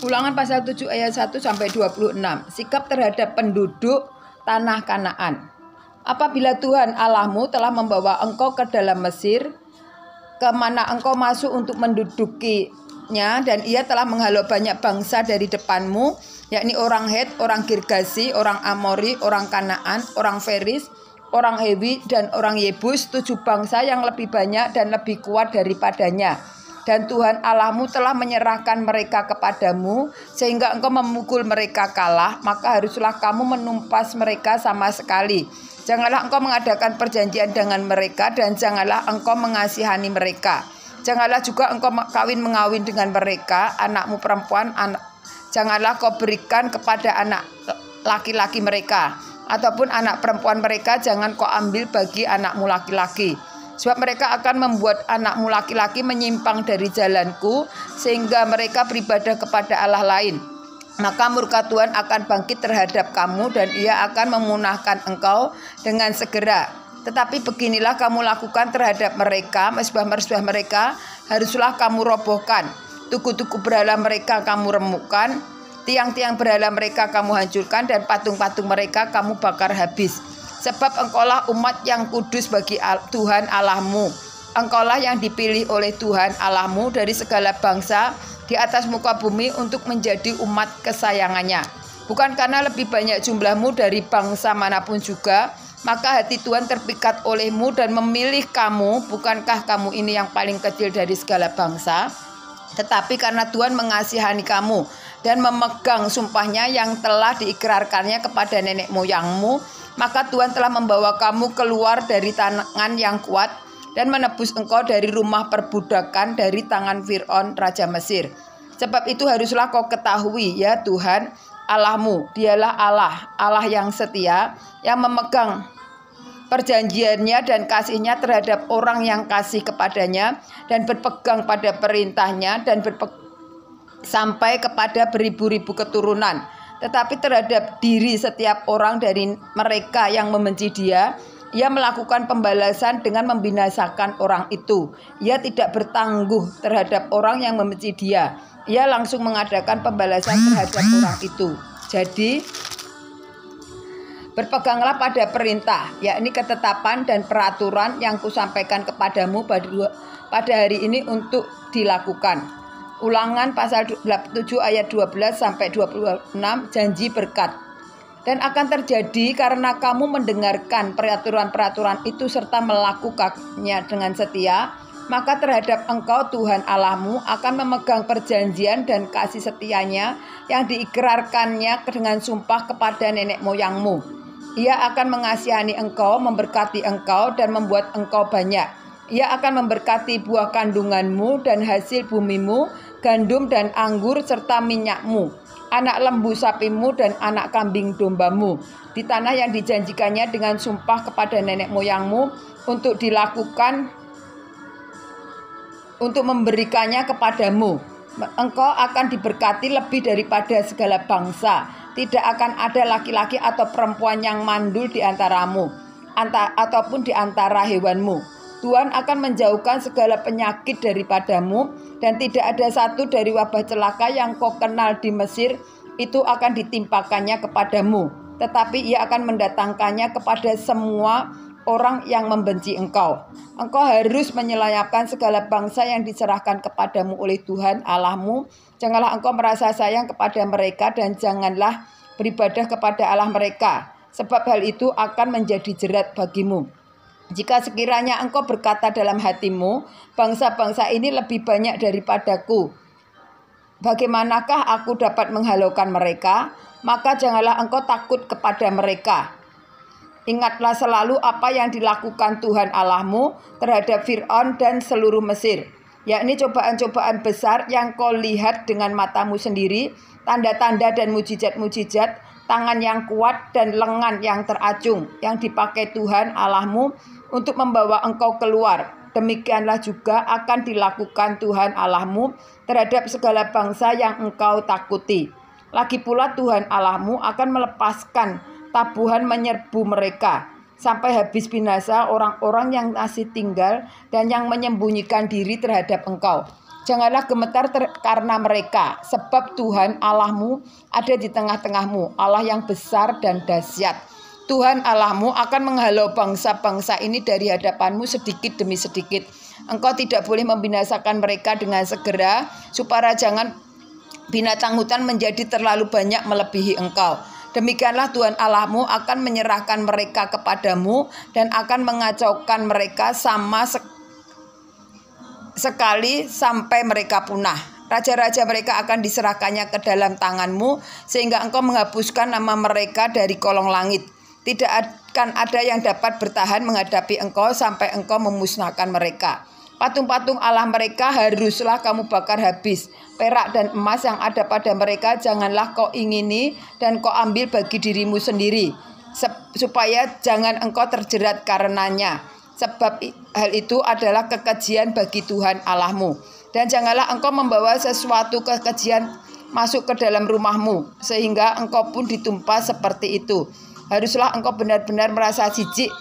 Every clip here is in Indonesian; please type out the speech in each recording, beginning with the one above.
Ulangan pasal 7 ayat 1 sampai 26. Sikap terhadap penduduk tanah Kanaan. Apabila Tuhan Allahmu telah membawa engkau ke dalam Mesir, ke mana engkau masuk untuk mendudukinya, dan ia telah menghalau banyak bangsa dari depanmu, yakni orang Het, orang Girgasi, orang Amori, orang Kanaan, orang Feris, orang Hewi, dan orang Yebus, 7 bangsa yang lebih banyak dan lebih kuat daripadanya. Dan Tuhan Allahmu telah menyerahkan mereka kepadamu, sehingga engkau memukul mereka kalah, maka haruslah kamu menumpas mereka sama sekali. Janganlah engkau mengadakan perjanjian dengan mereka, dan janganlah engkau mengasihani mereka. Janganlah juga engkau kawin-mengawin dengan mereka, anakmu perempuan, janganlah kau berikan kepada anak laki-laki mereka, ataupun anak perempuan mereka jangan kau ambil bagi anakmu laki-laki. Sebab mereka akan membuat anakmu laki-laki menyimpang dari jalanku, sehingga mereka beribadah kepada Allah lain. Maka murka Tuhan akan bangkit terhadap kamu, dan ia akan memunahkan engkau dengan segera. Tetapi beginilah kamu lakukan terhadap mereka, mesbah-mesbah mereka haruslah kamu robohkan. Tugu-tugu berhala mereka kamu remukkan, tiang-tiang berhala mereka kamu hancurkan, dan patung-patung mereka kamu bakar habis. Sebab engkaulah umat yang kudus bagi Tuhan Allahmu. Engkaulah yang dipilih oleh Tuhan Allahmu dari segala bangsa di atas muka bumi untuk menjadi umat kesayangannya. Bukan karena lebih banyak jumlahmu dari bangsa manapun juga, maka hati Tuhan terpikat olehmu dan memilih kamu. Bukankah kamu ini yang paling kecil dari segala bangsa? Tetapi karena Tuhan mengasihani kamu dan memegang sumpahnya yang telah diikrarkannya kepada nenek moyangmu, maka Tuhan telah membawa kamu keluar dari tangan yang kuat dan menebus engkau dari rumah perbudakan, dari tangan Fir'aun raja Mesir. Sebab itu haruslah kau ketahui, ya Tuhan Allahmu, dialah Allah yang setia, yang memegang perjanjiannya dan kasihnya terhadap orang yang kasih kepadanya, dan berpegang pada perintahnya, dan sampai kepada beribu-ribu keturunan. Tetapi terhadap diri setiap orang dari mereka yang membenci dia, ia melakukan pembalasan dengan membinasakan orang itu. Ia tidak bertangguh terhadap orang yang membenci dia. Ia langsung mengadakan pembalasan terhadap orang itu. Jadi, berpeganglah pada perintah, yakni ketetapan dan peraturan yang kusampaikan kepadamu pada hari ini untuk dilakukan. Ulangan pasal 7 ayat 12 sampai 26, janji berkat. Dan akan terjadi karena kamu mendengarkan peraturan-peraturan itu serta melakukannya dengan setia, maka terhadap engkau Tuhan Allahmu akan memegang perjanjian dan kasih setianya yang diikrarkannya dengan sumpah kepada nenek moyangmu. Ia akan mengasihani engkau, memberkati engkau, dan membuat engkau banyak. Ia akan memberkati buah kandunganmu dan hasil bumimu, gandum dan anggur serta minyakmu, anak lembu sapimu dan anak kambing dombamu, di tanah yang dijanjikannya dengan sumpah kepada nenek moyangmu untuk dilakukan, untuk memberikannya kepadamu. Engkau akan diberkati lebih daripada segala bangsa. Tidak akan ada laki-laki atau perempuan yang mandul di antaramu, ataupun di antara hewanmu. Tuhan akan menjauhkan segala penyakit daripadamu, dan tidak ada satu dari wabah celaka yang kau kenal di Mesir itu akan ditimpakannya kepadamu. Tetapi ia akan mendatangkannya kepada semua orang yang membenci engkau. Engkau harus menyelamatkan segala bangsa yang diserahkan kepadamu oleh Tuhan Allahmu. Janganlah engkau merasa sayang kepada mereka, dan janganlah beribadah kepada Allah mereka, sebab hal itu akan menjadi jerat bagimu. Jika sekiranya engkau berkata dalam hatimu, bangsa-bangsa ini lebih banyak daripadaku, bagaimanakah aku dapat menghalaukan mereka? Maka janganlah engkau takut kepada mereka. Ingatlah selalu apa yang dilakukan Tuhan Allahmu terhadap Fir'aun dan seluruh Mesir, yakni cobaan-cobaan besar yang kau lihat dengan matamu sendiri, tanda-tanda dan mujizat-mujizat, tangan yang kuat dan lengan yang teracung yang dipakai Tuhan Allahmu untuk membawa engkau keluar. Demikianlah juga akan dilakukan Tuhan Allahmu terhadap segala bangsa yang engkau takuti. Lagi pula Tuhan Allahmu akan melepaskan tabuhan menyerbu mereka, sampai habis binasa orang-orang yang masih tinggal dan yang menyembunyikan diri terhadap engkau. Janganlah gemetar karena mereka, sebab Tuhan Allahmu ada di tengah-tengahmu, Allah yang besar dan dahsyat. Tuhan Allahmu akan menghalau bangsa-bangsa ini dari hadapanmu sedikit demi sedikit. Engkau tidak boleh membinasakan mereka dengan segera, supaya jangan binatang hutan menjadi terlalu banyak melebihi engkau. Demikianlah Tuhan Allahmu akan menyerahkan mereka kepadamu dan akan mengacaukan mereka sama sekali sampai mereka punah. Raja-raja mereka akan diserahkannya ke dalam tanganmu, sehingga engkau menghapuskan nama mereka dari kolong langit. Tidak akan ada yang dapat bertahan menghadapi engkau sampai engkau memusnahkan mereka. Patung-patung Allah mereka haruslah kamu bakar habis. Perak dan emas yang ada pada mereka janganlah kau ingini dan kau ambil bagi dirimu sendiri, supaya jangan engkau terjerat karenanya. Sebab hal itu adalah kekejian bagi Tuhan Allahmu. Dan janganlah engkau membawa sesuatu kekejian masuk ke dalam rumahmu, sehingga engkau pun ditumpah seperti itu. Haruslah engkau benar-benar merasa jijik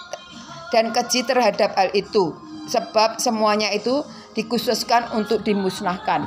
dan keji terhadap hal itu, sebab semuanya itu dikhususkan untuk dimusnahkan.